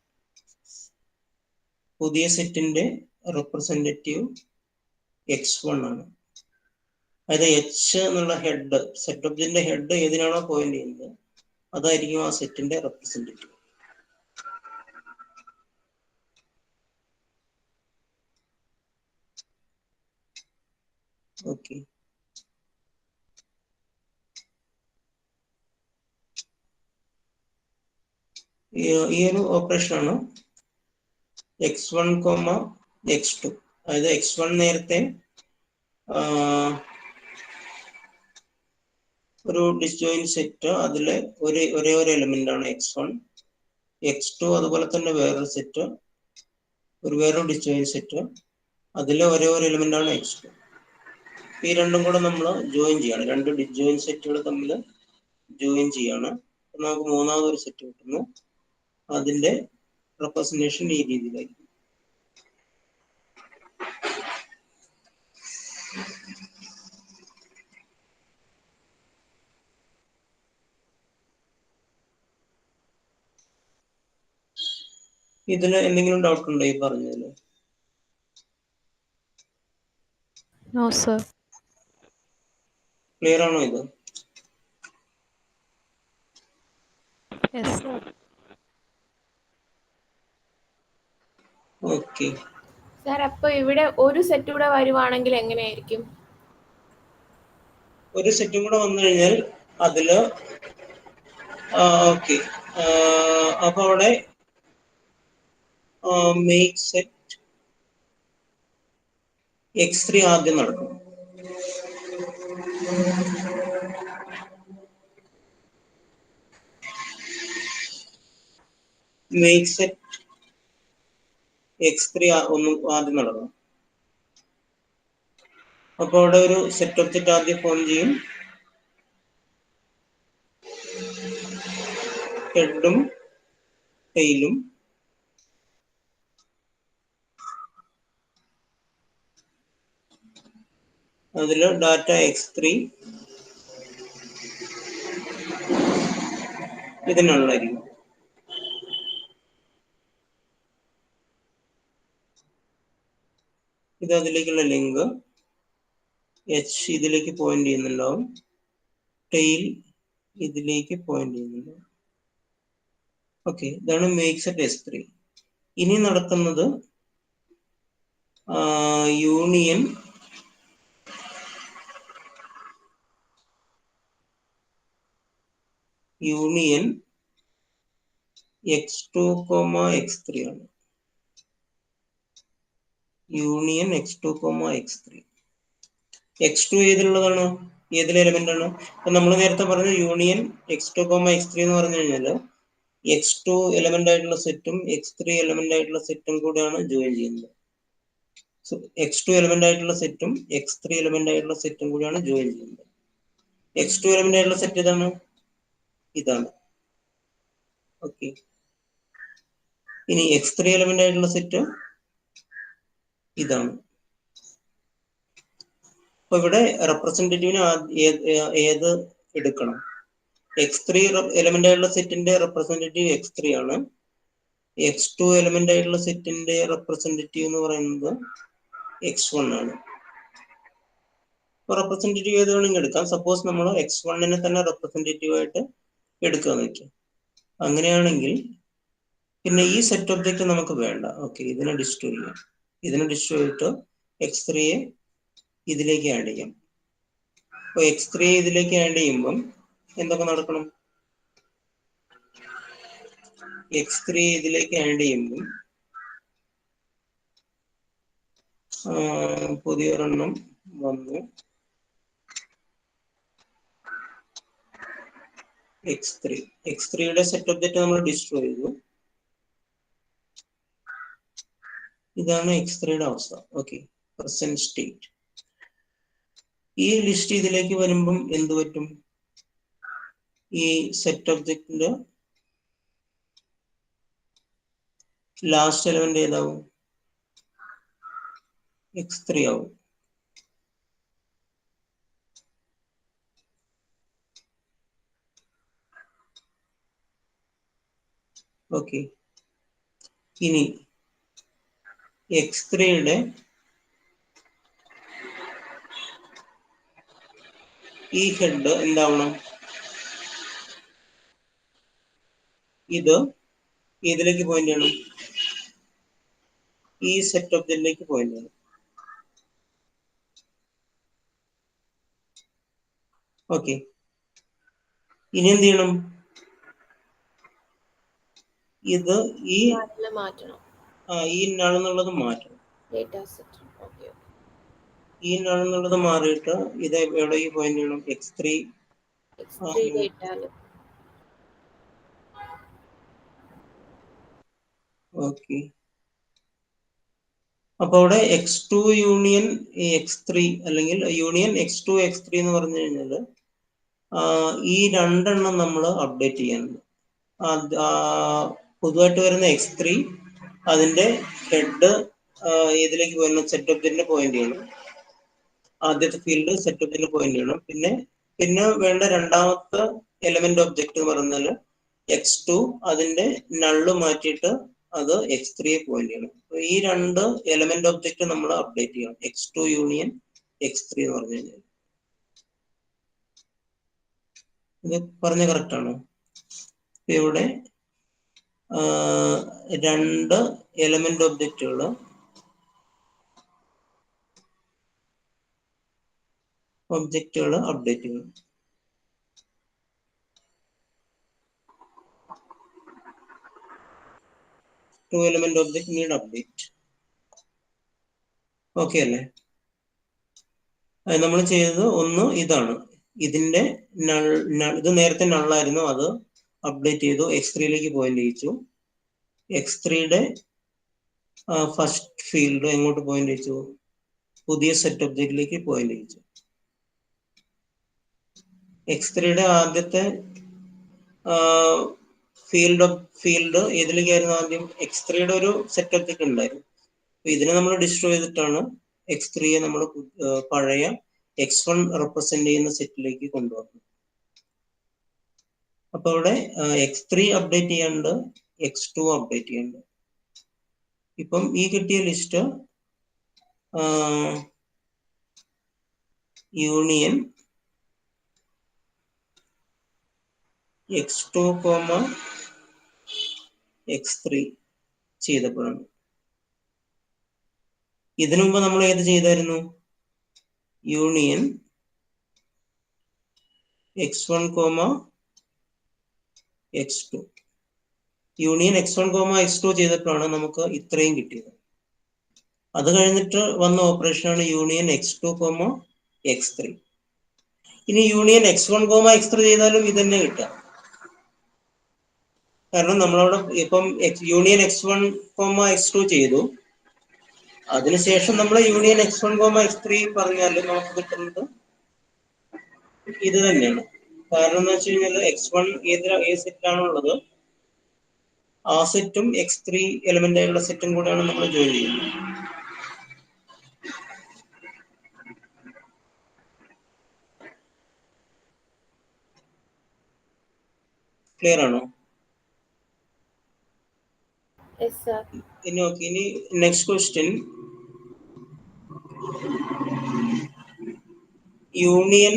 Speaker 1: പുതിയ സെറ്റിന്റെ റെപ്രസെന്റേറ്റീവ് x1 ആണ്. അതായത് h എന്നുള്ള ഹെഡ്, സെറ്റ് ഒബ്ജക്റ്റിന്റെ ഹെഡ് ഏതിനാണോ പോയിന്റ് ചെയ്യുന്നത് അതായിരിക്കും ആ സെറ്റിന്റെ റെപ്രസെന്റേറ്റീവ്. ഓക്കെ, ഈ ഒരു ഓപ്പറേഷൻ ആണ് x1, x2. അതായത് x1 നേരത്തെ ഒരു ഡിസ്ജോയിന്റ് സെറ്റ്, അതിലെ ഒരേ ഒരു എലിമെന്റ് ആണ് x1. x2 അതുപോലെ തന്നെ വേറൊരു സെറ്റ്, വേറൊരു ഡിസ്ജോയിന്റ് സെറ്റ്, അതിലെ ഒരേ ഒരു എലിമെന്റ് ആണ് x2. ഈ രണ്ടും കൂടെ നമ്മൾ ജോയിൻ ചെയ്യാണ്, രണ്ട് ഡിസ്ജോയിന്റ് സെറ്റുകൾ തമ്മിൽ ജോയിൻ ചെയ്യാണ്. നമുക്ക് മൂന്നാമതൊരു സെറ്റ് കിട്ടുന്നു. അതിന്റെ റെപ്രസെന്റേഷൻ ഈ രീതിയിലായിരിക്കും. ഇതിൽ എന്തെങ്കിലും ഡൗട്ട് ഉണ്ടോ ഈ പറഞ്ഞതിൽ?
Speaker 2: No sir.
Speaker 1: ക്ലിയർ ആണോ ഇത്?
Speaker 2: Yes sir.
Speaker 1: ഓക്കെ
Speaker 3: സാർ, അപ്പൊ ഇവിടെ ഒരു സെറ്റ് കൂടെ വരുവാണെങ്കിൽ എങ്ങനെയായിരിക്കും?
Speaker 1: ഒരു സെറ്റും കൂടെ വന്നു കഴിഞ്ഞാൽ അതില് ഓക്കെ, അപ്പൊ അവിടെ മേക്ക് സെറ്റ് x3 ആദ്യം നടക്കും. മേക്ക് സെറ്റ് x3 ഒന്നും ആദ്യം നടക്കും. അപ്പൊ അവിടെ ഒരു സെറ്റ് ഒബ്ജക്റ്റ് ആദ്യം ഫോം ചെയ്യും, ഹെഡും ടെയിലും. അതില് ഡാറ്റ x3 ഇതിനുള്ളായിരിക്കും. ഇത് അതിലേക്കുള്ള ലിങ്ക്, h ഇതിലേക്ക് പോയിന്റ് ചെയ്യുന്നുണ്ടാവും, ടെയിൽ ഇതിലേക്ക് പോയിന്റ് ചെയ്യുന്നുണ്ടാവും. ഓക്കെ, ഇതാണ് മേക്ക് സെറ്റ് s3. ഇനി നടക്കുന്നത് യൂണിയൻ x2, x3 ആണ്. Union x2, x3. x2 ഏതിലുള്ളതാണ്? ഏതിലെ element ആണ്? അപ്പൊ നമ്മൾ നേരത്തെ പറഞ്ഞു യൂണിയൻ x2, x3 എന്ന് പറഞ്ഞു കഴിഞ്ഞാല് x2 എലിമെന്റ് ആയിട്ടുള്ള സെറ്റും x3 എലിമെന്റ് ആയിട്ടുള്ള സെറ്റും കൂടെയാണ് ജോയിൻ ചെയ്യുന്നത്. x2 എലിമെന്റ് ആയിട്ടുള്ള സെറ്റും x3 എലിമെന്റ് ആയിട്ടുള്ള സെറ്റും കൂടിയാണ് ജോയിൻ ചെയ്യുന്നത്. x2 എലമെന്റ് ആയിട്ടുള്ള സെറ്റ് ഇതാണ്. ഓക്കെ, ഇനി x3 എലമെന്റ് ആയിട്ടുള്ള സെറ്റ് ഇതാണ്. അപ്പൊ ഇവിടെ റെപ്രസെന്റേറ്റീവിന് ഏത് എടുക്കണം? x3 എലമെന്റ് ആയിട്ടുള്ള സെറ്റിന്റെ റെപ്രസെന്റേറ്റീവ് x3 ആണ്. x2 എലമെന്റ് ആയിട്ടുള്ള സെറ്റിന്റെ റെപ്രസെന്റേറ്റീവ് എന്ന് പറയുന്നത് x1 ആണ്. അപ്പൊ റെപ്രസെന്റേറ്റീവ് ഏത് വേണമെങ്കിൽ എടുക്കാം. സപ്പോസ് നമ്മൾ x1നെ തന്നെ റെപ്രസെന്റേറ്റീവ് ആയിട്ട് എടുക്കാന്ന് വെക്കാം. അങ്ങനെയാണെങ്കിൽ പിന്നെ ഈ സെറ്റ് ഒബ്ജക്റ്റ് നമുക്ക് വേണ്ട. ഓക്കെ, ഇതിനെ ഡിസ്ട്രോയ് ചെയ്യാം. ഇതിനെ ഡിസ്ട്രോയ് ചെയ്തിട്ട് x3യെ ഇതിലേക്ക് ആഡ് ചെയ്യാം. അപ്പൊ x3യെ ഇതിലേക്ക് ആഡ് ചെയ്യുമ്പം എന്തൊക്കെ നടക്കണം? x3 ഇതിലേക്ക് ആഡ് ചെയ്യുമ്പോൾ പുതിയൊരെണ്ണം വന്നു. x3യുടെ സെറ്റ് ഒബ്ജക്റ്റ് നമ്മൾ ഡിസ്ട്രോയ് ചെയ്തു. ഇതാണ് x3യുടെ അവസ്ഥ. Okay, present state. ഈ ലിസ്റ്റ് ഇതിലേക്ക് വരുമ്പം എന്ത് പറ്റും? ഈ സെറ്റ് ഒബ്ജക്റ്റിന്റെ ലാസ്റ്റ് എലമെന്റ് ഏതാവും? x3 ആവും. ഓക്കെ, ഇനി x3യുടെ ഈ ഹെഡ് എന്താവണം? ഇത് ഇതിലേക്ക് പോയിന്റ് ചെയ്യണം. ഈ സെറ്റ് ഒബ്ജക്റ്റിലേക്ക് പോയിന്റ് ചെയ്യണം. ഓക്കെ, ഇനി എന്ത് ചെയ്യണം? ഇത് ഈ
Speaker 3: മാറ്റണം.
Speaker 1: ഈ നൾ എന്നുള്ളത് മാറ്റണം. ഈ നൾ എന്നുള്ളത് മാറിയിട്ട് ഇത് എവിടേക്ക് പോയിന്റ് ചെയ്യണം? x3 okay. അപ്പൊ അവിടെ x2 യൂണിയൻ x3 അല്ലെങ്കിൽ യൂണിയൻ x2 x3 എന്ന് പറഞ്ഞു കഴിഞ്ഞാൽ ഈ രണ്ടെണ്ണം നമ്മൾ അപ്ഡേറ്റ് ചെയ്യാനുണ്ട്. പുതുതായിട്ട് വരുന്ന x3 അതിന്റെ ഹെഡ് ഇതിലേക്ക് പോയിന്റ് സെറ്റ് ഒബ്ജക്റ്റിന് പോയിന്റ് ചെയ്യണം. ആദ്യത്തെ ഫീൽഡ് സെറ്റ് ഒബ്ജക്റ്റിന് പോയിന്റ് ചെയ്യണം. പിന്നെ വേണ്ട രണ്ടാമത്തെ എലമെന്റ് ഒബ്ജക്റ്റ് എന്ന് പറഞ്ഞാൽ x2 അതിന്റെ നള്ള് മാറ്റിയിട്ട് അത് x3യെ പോയിന്റ് ചെയ്യണം. ഈ രണ്ട് എലമെന്റ് ഒബ്ജക്റ്റ് നമ്മൾ അപ്ഡേറ്റ് ചെയ്യണം. x2 യൂണിയൻ x3 എന്ന് പറഞ്ഞു കഴിഞ്ഞാൽ. ഇത് പറഞ്ഞ കറക്റ്റ് ആണോ? ഇവിടെ രണ്ട് എലമെന്റ് ഒബ്ജക്റ്റുകൾ അപ്ഡേറ്റ് ചെയ്യണം. Two element object need update. Okay അല്ലേ? നമ്മൾ ചെയ്തത് ഒന്ന് ഇതാണ്. ഇതിന്റെ ഇത് നേരത്തെ നള്ളായിരുന്നു, അത് അപ്ഡേറ്റ് ചെയ്തു, x3യിലേക്ക് പോയിന്റ് ചെയ്യിച്ചു. x3യുടെ ഫസ്റ്റ് ഫീൽഡ് എങ്ങോട്ട് പോയിന്റ് ചെയ്യിച്ചു? പുതിയ സെറ്റ് ഒബ്ജക്റ്റിലേക്ക് പോയിന്റ് ചെയ്യിച്ചു. x3യുടെ ആദ്യത്തെ ഫീൽഡ് ഏതിലേക്കായിരുന്നു? ആദ്യം x3യുടെ ഒരു സെറ്റ് ഒബ്ജക്റ്റ് ഉണ്ടായിരുന്നു. ഇതിനെ നമ്മൾ ഡിസ്ട്രോയ് ചെയ്തിട്ടാണ് x3യെ നമ്മൾ പഴയ x1 റെപ്രസെന്റ് ചെയ്യുന്ന സെറ്റിലേക്ക് കൊണ്ടുവന്നത്. അപ്പൊ അവിടെ x3 അപ്ഡേറ്റ് ചെയ്യാണ്ട് x2 അപ്ഡേറ്റ് ചെയ്യാണ്ട്. ഇപ്പം ഈ കിട്ടിയ ലിസ്റ്റ് യൂണിയൻ x2, x3 ചെയ്തപ്പോഴാണ്. ഇതിനു മുമ്പ് നമ്മൾ ഏത് ചെയ്തായിരുന്നു? Union x1, x2. Union x1, x2 ചെയ്തപ്പോഴാണ് നമുക്ക് ഇത്രയും കിട്ടിയത്. അത് കഴിഞ്ഞിട്ട് വന്ന ഓപ്പറേഷനാണ് യൂണിയൻ x2, x3. ഇനി യൂണിയൻ x1, x3 ചെയ്താലും ഇത് തന്നെ കിട്ടുക. കാരണം നമ്മളവിടെ ഇപ്പം യൂണിയൻ x1, x2 ചെയ്തു. അതിനുശേഷം നമ്മൾ യൂണിയൻ x1, x3 പറഞ്ഞാൽ നമുക്ക് കിട്ടുന്നത് ഇത് തന്നെയാണ്. കാരണം എന്ന് വെച്ച് കഴിഞ്ഞാൽ x1 ഏത് സെറ്റിലാണുള്ളത് ആ സെറ്റും x3 എലമെന്റ് ആയുള്ള സെറ്റും കൂടെയാണ് നമ്മൾ ജോയിൻ ചെയ്യുന്നത്. ക്ലിയർ ആണോ?
Speaker 3: Yes, sir.
Speaker 1: ഇനി നെക്സ്റ്റ് ക്വസ്റ്റ്യൻ, യൂണിയൻ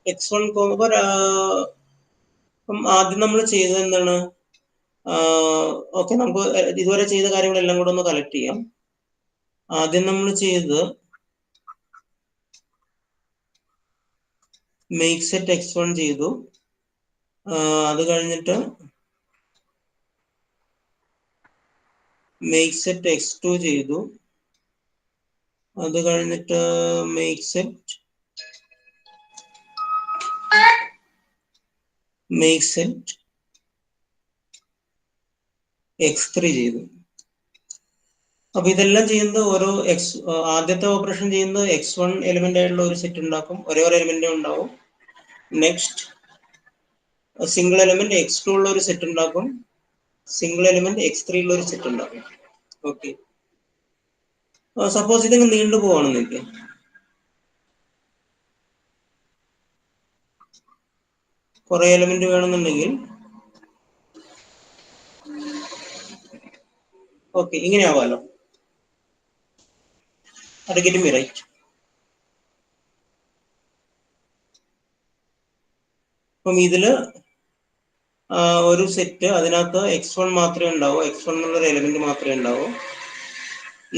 Speaker 1: x1 ആദ്യം നമ്മൾ ചെയ്തത് എന്താണ്? ഓക്കെ, നമുക്ക് ഇതുവരെ ചെയ്ത കാര്യങ്ങളെല്ലാം കൂടെ ഒന്ന് കളക്ട് ചെയ്യാം. ആദ്യം നമ്മൾ ചെയ്തത് മേക്ക് സെറ്റ് x1 ചെയ്തു. അത് കഴിഞ്ഞിട്ട് മേക്ക് സെറ്റ് x2 ചെയ്തു. അത് കഴിഞ്ഞിട്ട് മേക്ക് സെറ്റ് x3 ചെയ്തു. അപ്പൊ ഇതെല്ലാം ചെയ്യുന്നത് ഓരോ ആദ്യത്തെ ഓപ്പറേഷൻ ചെയ്യുന്നത് x1 എലിമെന്റ് ആയിട്ടുള്ള ഒരു സെറ്റ് ഉണ്ടാക്കും, ഒരേ ഒരു എലിമെന്റ് ഉണ്ടാവും. നെക്സ്റ്റ് സിംഗിൾ എലിമെന്റ് x2 ഉള്ള ഒരു സെറ്റ് ഉണ്ടാക്കും, സിംഗിൾ എലിമെന്റ് x3 ഉള്ള ഒരു സെറ്റ് ഉണ്ടാക്കും. ഓക്കെ, സപ്പോസ് ഇതിങ്ങ് നീണ്ടു പോവാണെന്നില്ല, കുറെ എലിമെന്റ് വേണമെന്നുണ്ടെങ്കിൽ ഓക്കെ ഇങ്ങനെ ആവാലോ. അത് ഗെറ്റ് മീ റൈറ്റ്? അപ്പം ഇതില് ഒരു സെറ്റ്, അതിനകത്ത് x1 മാത്രമേ ഉണ്ടാവൂ, x1 എന്നുള്ള ഒരു എലിമെന്റ് മാത്രമേ ഉണ്ടാവൂ.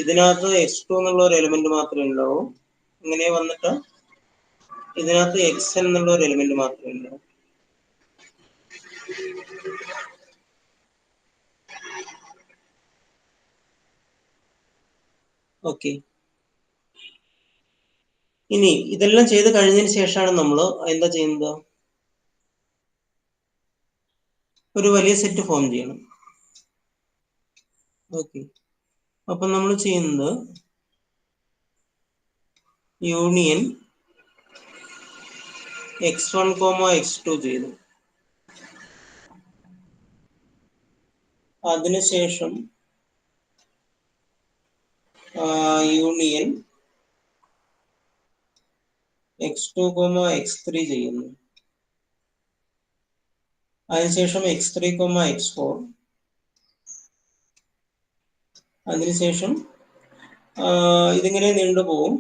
Speaker 1: ഇതിനകത്ത് x2 എന്നുള്ള ഒരു എലിമെന്റ് മാത്രമേ ഉണ്ടാവൂ. ഇങ്ങനെ വന്നിട്ട് ഇതിനകത്ത് xn എന്നുള്ള ഒരു എലിമെന്റ് മാത്രമേ ഉണ്ടാവൂ. ഓക്കെ, ഇനി ഇതെല്ലാം ചെയ്ത് കഴിഞ്ഞതിന് ശേഷമാണ് നമ്മൾ എന്താ ചെയ്യുന്നത്? ഒരു വലിയ സെറ്റ് ഫോം ചെയ്യണം. ഓക്കെ, അപ്പൊ നമ്മൾ ചെയ്യുന്നത് യൂണിയൻ x1, x2 ചെയ്തു. അതിനുശേഷം യൂണിയൻ x2, x3 ചെയ്യുന്നു. അതിനുശേഷം x3, x4. അതിനുശേഷം ഇതിങ്ങനെ നീണ്ടുപോകും.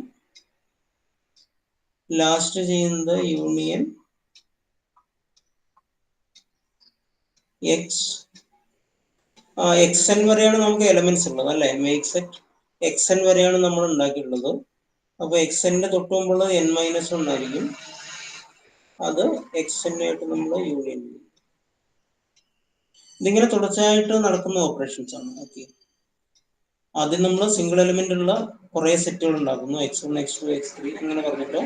Speaker 1: ലാസ്റ്റ് ചെയ്യുന്നത് യൂണിയൻ xn വരെയാണ് നമുക്ക് എലമെന്റ്സ് ഉള്ളത് അല്ലെ? മേക്ക് സെറ്റ് xn വരെയാണ് നമ്മൾ ഉണ്ടാക്കിയിട്ടുള്ളത്. അപ്പൊ xnന്റെ തൊട്ട് മുമ്പുള്ളത് n-1 ആയിരിക്കും. അത് xn ആയിട്ട് നമ്മൾ യൂണിയൻ ചെയ്യും. ഇതിങ്ങനെ തുടർച്ചയായിട്ട് നടക്കുന്ന ഓപ്പറേഷൻസ് ആണ്. ഓക്കെ, ആദ്യം നമ്മൾ സിംഗിൾ എലിമെന്റ് ഉള്ള കുറെ സെറ്റുകൾ ഉണ്ടാക്കുന്നു, x1, x2, x3 അങ്ങനെ പറഞ്ഞിട്ട്.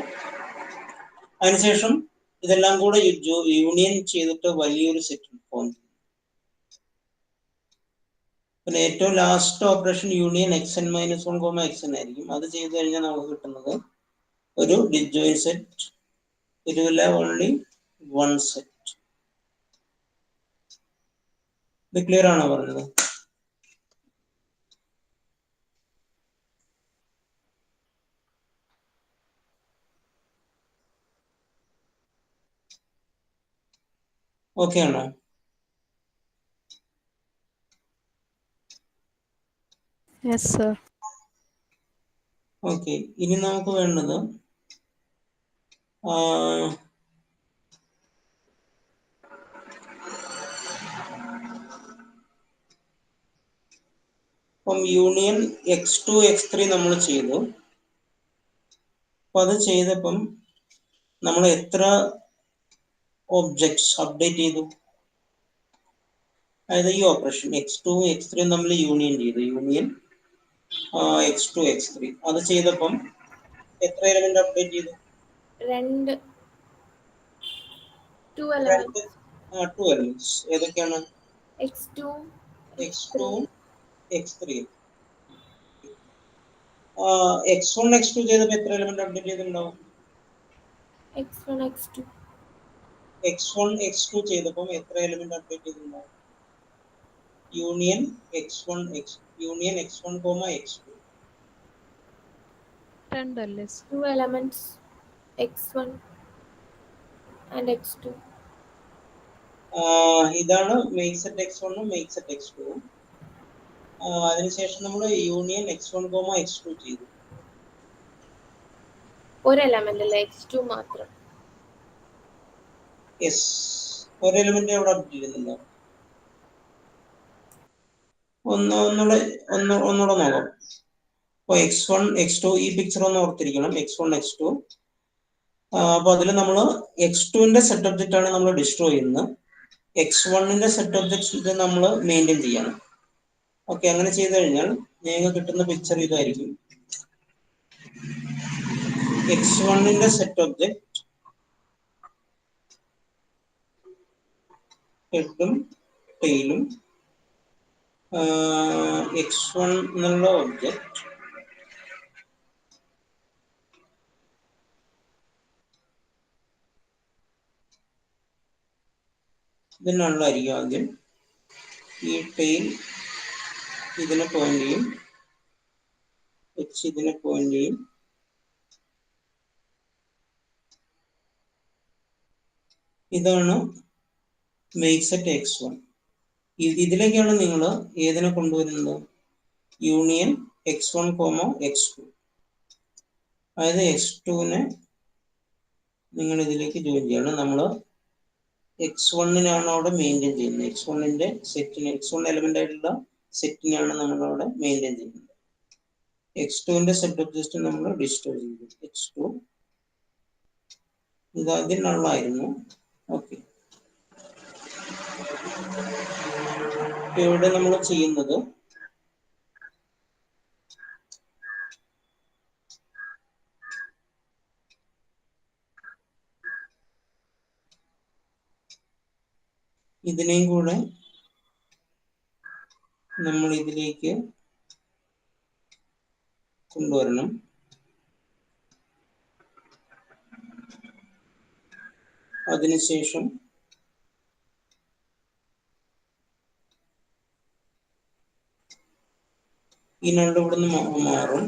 Speaker 1: അതിനുശേഷം ഇതെല്ലാം കൂടെ യൂണിയൻ ചെയ്തിട്ട് വലിയൊരു സെറ്റ് ഫോം ചെയ്യും. പിന്നെ ഏറ്റവും last operation union xn-1, xn ആയിരിക്കും. അത് ചെയ്ത് കഴിഞ്ഞാൽ നമുക്ക് കിട്ടുന്നത് ഒരു disjoint set. It will have only one set. ഇത് ക്ലിയർ ആണോ പറഞ്ഞത്? ഓക്കെ ആണോ?
Speaker 2: Yes, sir.
Speaker 1: ഓക്കെ, ഇനി നമുക്ക് വേണ്ടത് ഇപ്പം യൂണിയൻ x2, x3 നമ്മൾ ചെയ്തു. അപ്പൊ അത് ചെയ്തപ്പം നമ്മൾ എത്ര ഒബ്ജക്ട്സ് അപ്ഡേറ്റ് ചെയ്തു? അതായത് ഈ ഓപ്പറേഷൻ x2, x3 നമ്മൾ യൂണിയൻ ചെയ്തു, യൂണിയൻ x2, x3. അത് ചെയ്തപ്പം എത്ര എലമെന്റ് അപ്ഡേറ്റ് ചെയ്തു?
Speaker 3: two elements.
Speaker 1: To elements. ഏതൊക്കെയാണ്?
Speaker 3: x2,
Speaker 1: x2, x3. x1 x2 ചെയ്തപ്പോൾ എത്ര എലിമെന്റ് അപ്ഡേറ്റ് ചെയ്തിട്ടുണ്ടാവും?
Speaker 3: x1 x2
Speaker 1: x1 x2 ചെയ്തപ്പോൾ എത്ര എലിമെന്റ് അപ്ഡേറ്റ് ചെയ്തിട്ടുണ്ടാവും? Union x1 x1, x2.
Speaker 2: രണ്ടല്ലേ?
Speaker 3: 2 elements x1 and x2.
Speaker 1: ഇതാണ് മേക്ക് സെറ്റ് x1 ഉം മേക്ക് സെറ്റ് x2 ഉം. അതിനുശേഷം നമ്മൾ യൂണിയൻ x1, x2 ചെയ്തു.
Speaker 3: ഒരു എലമെന്റ് അല്ല, x2 മാത്രം.
Speaker 1: യെസ്, ഒരു എലിമെന്റ് അവിടെ അപ്ഡേറ്റ് ചെയ്യുന്നുണ്ടോ? ഒന്നുകൂടെ നോക്കാം. അപ്പോൾ x1 x2 ഈ പിക്ചർ ഒന്ന് ഓർത്തിരിക്കണം. x1 x2. അപ്പൊ അതിൽ നമ്മൾ x2ന്റെ സെറ്റ് ഒബ്ജക്റ്റ് ആണ് നമ്മൾ ഡിസ്ട്രോയ് ചെയ്യുന്നത്. x1ന്റെ സെറ്റ് ഒബ്ജക്റ്റ് നമ്മൾ മെയിൻറ്റെയിൻ ചെയ്യണം. ഓക്കെ, അങ്ങനെ ചെയ്തു കഴിഞ്ഞാൽ നിങ്ങൾക്ക് കിട്ടുന്ന പിക്ചർ ഇതായിരിക്കും. x1ന്റെ സെറ്റ് ഒബ്ജക്റ്റ് ഹെഡും ടെയിലും, x1 എന്നുള്ള ഒബ്ജക്റ്റ് ഇതിനുള്ളതായിരിക്കും. ആദ്യം ഈ ടെയിൽ ഇതിനെ പോയിന്റ് ചെയ്യും, h ഇതിനെ പോയിന്റ് ചെയ്യും, ഇതാണ് മേക്ക് സെറ്റ് x1. ഇതിലേക്കാണ് നിങ്ങൾ ഏതിനെ കൊണ്ടുവരുന്നത്? Union x1, x2. അതായത് x2നെ നിങ്ങൾ ഇതിലേക്ക് ജോയിൻ ചെയ്യാണ്. നമ്മൾ x1-നാണ് അവിടെ മെയിൻറ്റെയിൻ ചെയ്യുന്നത്. x1ന്റെ സെറ്റിന്, x1 എലമെന്റ് ആയിട്ടുള്ള സെറ്റിനെയാണ് നമ്മൾ അവിടെ മെയിൻറ്റെയിൻ ചെയ്യുന്നത്. x2ന്റെ സെറ്റ് ഒബ്ജക്റ്റ് നമ്മൾ ഡിസ്ട്രോയ് ചെയ്തു. x2 ഇത് അതിനുള്ളതായിരുന്നു. ഓക്കെ, ഇവിടെ നമ്മൾ ചെയ്യുന്നത് ഇതിനെയും കൂടെ നമ്മൾ ഇതിലേക്ക് കൊണ്ടുവരണം. അതിനുശേഷം ഈ രണ്ട് ഇവിടുന്ന് മാറും.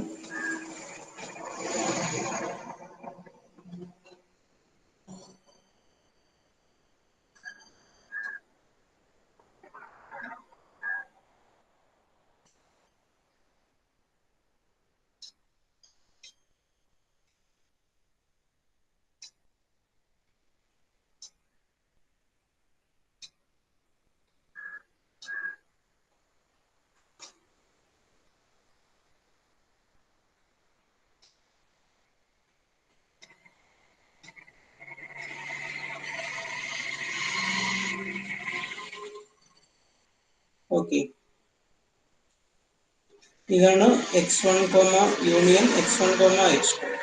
Speaker 1: ഓക്കെ, ഇതാണ് x1, union x1, x2.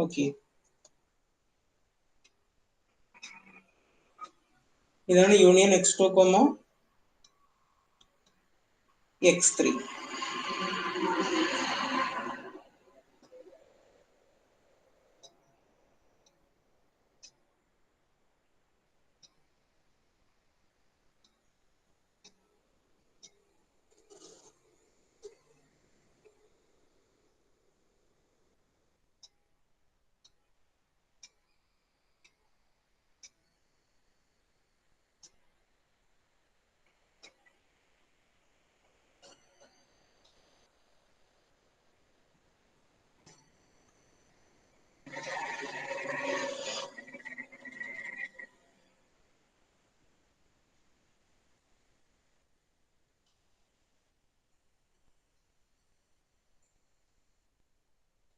Speaker 1: Okay, ഇതാണ് യൂണിയൻ x2, x3.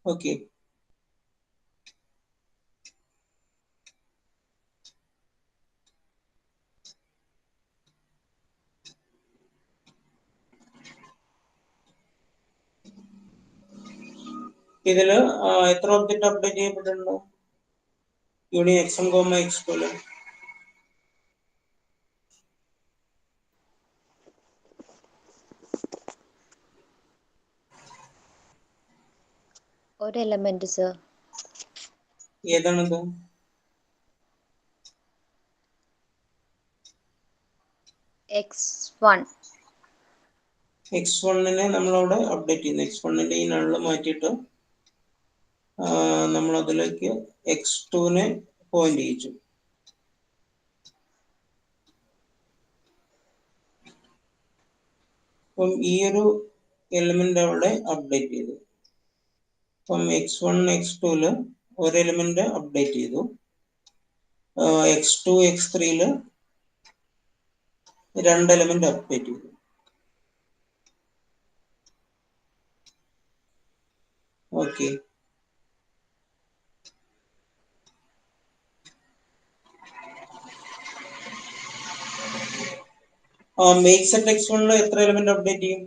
Speaker 1: ഓക്കെ, ഇതില് എത്ര ഒബ്ജക്റ്റ് അപ്ഡേറ്റ് ചെയ്യപ്പെട്ടിട്ടുണ്ട്? യൂണിയൻ x1, x2
Speaker 4: ഒരു എലമെന്റ് സർ.
Speaker 1: ഏതാണത്?
Speaker 4: x1.
Speaker 1: x1നെ നമ്മളവിടെ അപ്ഡേറ്റ് ചെയ്യുന്നു. x1ന്റെ ഈ നള്ള് മാറ്റിയിട്ട് നമ്മൾ അതിലേക്ക് x2നെ പോയിന്റ് ചെയ്യിച്ചു. അപ്പം ഈ ഒരു എലിമെന്റ് അവിടെ അപ്ഡേറ്റ് ചെയ്തു. അപ്പം x1, x2 ഒരു എലിമെന്റ് അപ്ഡേറ്റ് ചെയ്തു. x2, x3 രണ്ട് എലിമെന്റ് അപ്ഡേറ്റ് ചെയ്തു. ഓക്കെ. മേക്ക് സെറ്റ് x1 എത്ര എലിമെന്റ് അപ്ഡേറ്റ് ചെയ്യും?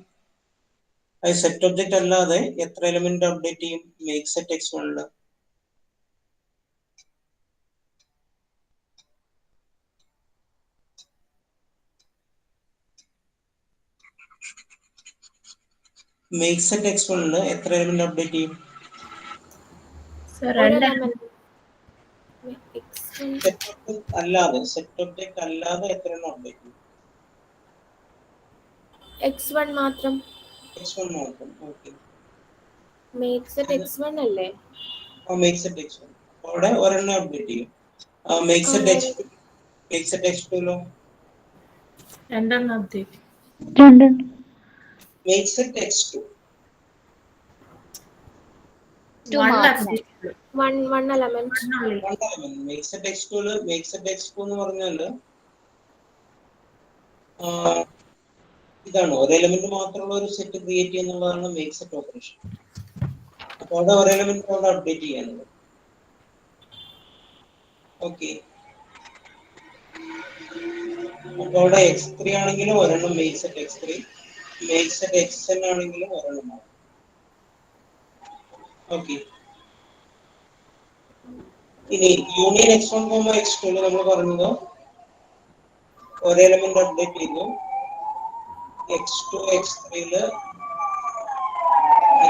Speaker 1: അത് സെറ്റ് ഒബ്ജക്റ്റ് അല്ലാതെ എത്ര എലിമെന്റ് അപ്ഡേറ്റ് ചെയ്യും make set x1? Make set x1 എത്ര എലിമെന്റ് അപ്ഡേറ്റ് ചെയ്യും? സെറ്റ് ഒബ്ജക്റ്റ് അല്ലാതെ എത്ര എണ്ണം അപ്ഡേറ്റ് ചെയ്യും?
Speaker 3: x1 മാത്രം.
Speaker 1: x1 മാത്രം. ഓക്കെ.
Speaker 3: മേക്ക് സെറ്റ് x1 അല്ലേ?
Speaker 1: മേക്ക് സെറ്റ് x1 അവിടെ ഒരെണ്ണം അപ്ഡേറ്റ് ചെയ്യും. Make set x2, make set x2
Speaker 3: രണ്ടെണ്ണം update.
Speaker 1: Make set x2
Speaker 3: one element.
Speaker 1: Make set x2 make set x2 എന്ന് പറഞ്ഞാല് ഇതാണ് ഒരു എലിമെന്റ് മാത്രമുള്ള ഒരു സെറ്റ് ക്രിയേറ്റ് ചെയ്യുന്നതാണ് മേക്ക് സെറ്റ് ഓപ്പറേഷൻ. അപ്പൊ അവിടെ ഒരു എലിമെന്റ് അവിടെ അപ്ഡേറ്റ് ചെയ്യാനുള്ളത്. ഓക്കെ. അപ്പൊ അവിടെ x3 ആണെങ്കിലും ഒരെണ്ണം make set x3, make set xn ആണെങ്കിലും ഒരെണ്ണം. ഓക്കെ. ഇനി യൂണിയൻ x1, x2 നമ്മൾ പറഞ്ഞത് ഒരു എലിമെന്റ് അപ്ഡേറ്റ് ചെയ്തു. x2, x3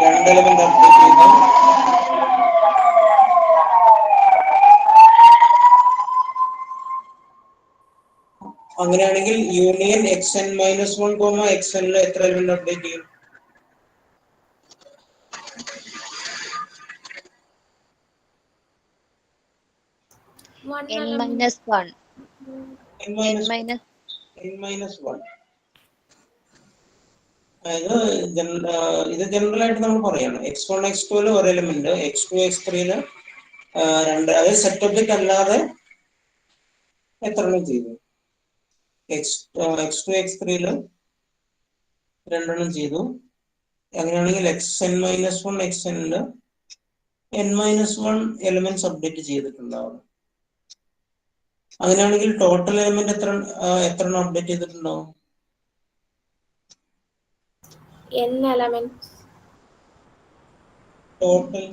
Speaker 1: രണ്ട് എലിമെന്റ് അപ്ഡേറ്റ് ചെയ്തു. അങ്ങനെയാണെങ്കിൽ യൂണിയൻ xn -1, xn എത്ര എലിമെന്റ് അപ്ഡേറ്റ് ചെയ്യും?
Speaker 4: n minus 1.
Speaker 1: അതായത് ഇത് ജനറൽ ആയിട്ട് നമ്മൾ പറയാണ് x1, x2 ഒരു എലിമെന്റ്, x2, x3 രണ്ട്. അതായത് സെറ്റ് ഒബ്ജക്റ്റ് അല്ലാതെ എത്ര എണ്ണം ചെയ്തു? x2, x3 രണ്ടെണ്ണം ചെയ്തു. അങ്ങനെയാണെങ്കിൽ xn -1, xn n-1 elements update ചെയ്തിട്ടുണ്ടാവും. അങ്ങനെയാണെങ്കിൽ ടോട്ടൽ എലിമെന്റ് എത്ര എണ്ണം അപ്ഡേറ്റ് ചെയ്തിട്ടുണ്ടാവും?
Speaker 3: n elements.
Speaker 1: ടോട്ടൽ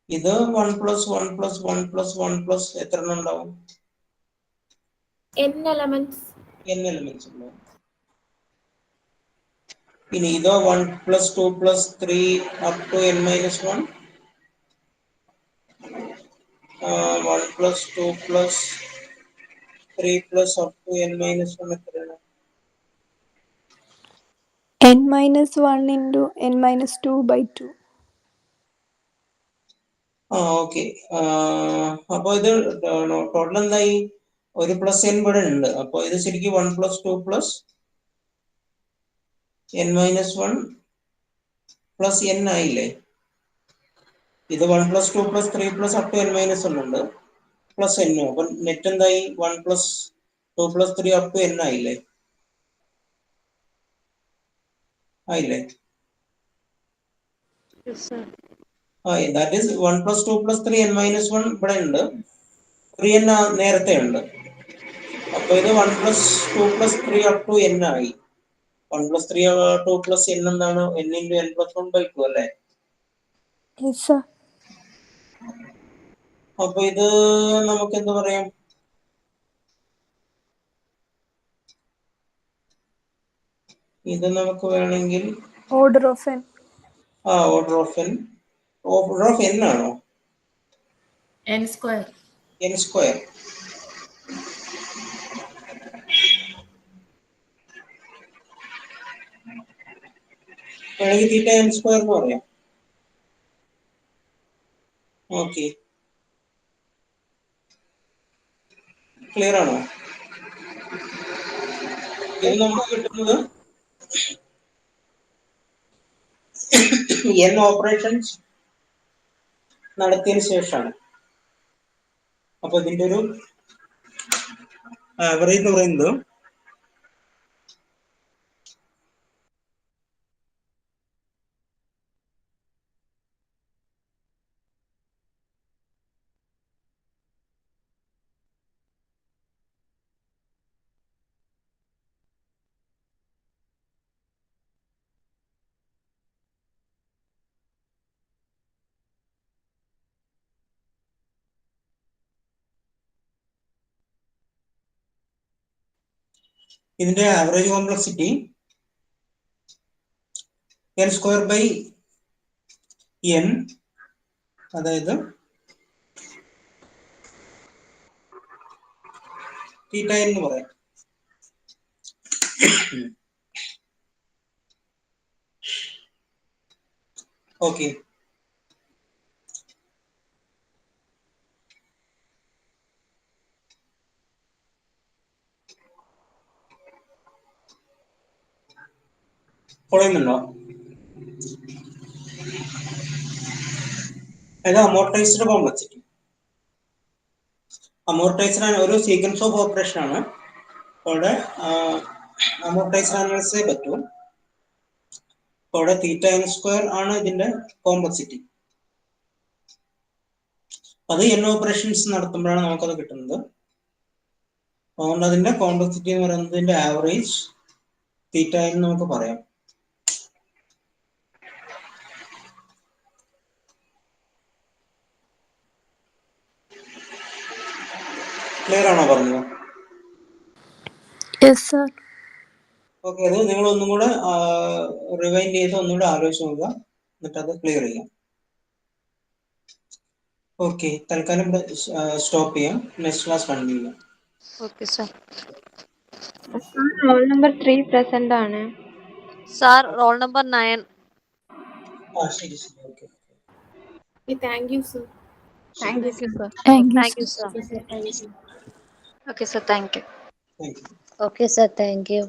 Speaker 1: ഇത് 1 + 1 + 1 + 1 എത്ര എണ്ണം ഉണ്ടാവും?
Speaker 3: n elements.
Speaker 1: n എലിമെന്റ്സ് ഉണ്ടാവും. ഇനി ഇതോ 1 + 2 + 3 up to n - 1, 1 + 2 + 3 + up to n - 1 എത്രയാണ്?
Speaker 2: n - 1 into n - 2/2.
Speaker 1: ഓക്കെ. അപ്പൊ ഇത് ടോട്ടൽ എന്തായി? ഒരു പ്ലസ് n ഇവിടെ ഉണ്ട്. അപ്പൊ ഇത് ശരിക്കും 1 + 2 + n - 1 + n ആയില്ലേ? ഇത് 1 + 2 + 3 + up to n - 1 ഉണ്ട് പ്ലസ് n. അപ്പൊ നെറ്റ് എന്തായി? 1 + 2 + 3 up to n ആയില്ലേ? ആയില്ലേ? ദാറ്റ് ഈസ് 1 + 2 + 3 n - 1 ഇവിടെ ഉണ്ട്. 3n നേരത്തെ ഉണ്ട്. അപ്പൊ അപ്പൊ ഇത് 1 + 2 + 3 up to n ആയി. 1 + 3 2 + n എന്താണ്? n × n + 1/2 അല്ലേ?
Speaker 2: Yes, sir.
Speaker 1: അപ്പൊ ഇത് നമുക്ക് എന്ത് പറയാം? ഇത് നമുക്ക് വേണമെങ്കിൽ
Speaker 2: Order of n.
Speaker 1: Order of n. Order of n ആണോ?
Speaker 3: n square.
Speaker 1: n square. വേണമെങ്കിൽ തീറ്റ n സ്ക്വയർ എന്ന് പറയാം. ഓക്കെ, ക്ലിയർ ആണോ? ഇത് നമുക്ക് കിട്ടുന്നത് n ഓപ്പറേഷൻസ് നടത്തിയതിനു ശേഷമാണ്. അപ്പൊ ഇതിന്റെ ഒരു ആവറേജ് എന്ന് പറയുന്നത് ഇതിന്റെ ആവറേജ് കോംപ്ലക്സിറ്റി n²/n, അതായത് തീറ്റ n എന്ന് പറയാം. ഓക്കെ, പറയുന്നുണ്ടോ? അത് അമോർട്ടൈസ്ഡ് കോംപ്ലക്സിറ്റി. അമോർട്ടൈസ്ഡ് ആണ്, ഒരു സീക്വൻസ് ഓഫ് ഓപ്പറേഷൻ ആണ്. അവിടെ അമോർട്ടൈസ്ഡ് അനാലിസിസേ പറ്റൂ. അവിടെ തീറ്റ n² ആണ് ഇതിന്റെ കോംപ്ലക്സിറ്റി. അത് n ഓപ്പറേഷൻസ് നടത്തുമ്പോഴാണ് നമുക്കത് കിട്ടുന്നത്. അതുകൊണ്ട് അതിന്റെ കോംപ്ലക്സിറ്റി എന്ന് പറയുന്നതിന്റെ ആവറേജ് തീറ്റ n നമുക്ക് പറയാം. ക്ലിയർ ആണോ പറഞ്ഞത്?
Speaker 2: Yes, sir.
Speaker 1: ഓക്കെ, അത് നിങ്ങൾ ഒന്നും കൂടെ റിവൈൻഡ് ചെയ്ത് ഒന്നുകൂടെ ആലോചിച്ച് നോക്കുക, എന്നിട്ട് അത് ക്ലിയർ ചെയ്യാം. ഓക്കെ, തൽക്കാലം സ്റ്റോപ്പ് ചെയ്യാം. നെക്സ്റ്റ് ക്ലാസ് കണ്ടിന്യൂ ചെയ്യാം.
Speaker 4: Okay, sir.
Speaker 5: Roll number 3 present ആണ്.
Speaker 4: Sir, roll number 9.
Speaker 1: ശരി ശരി, okay.
Speaker 3: Okay, thank you, sir.
Speaker 5: Thank you, sir.
Speaker 2: Thank you.
Speaker 4: Thank you, sir.
Speaker 3: Okay, sir. Thank you.
Speaker 4: Okay, sir. Thank you.
Speaker 1: Thank you.
Speaker 4: Okay, sir. Thank you.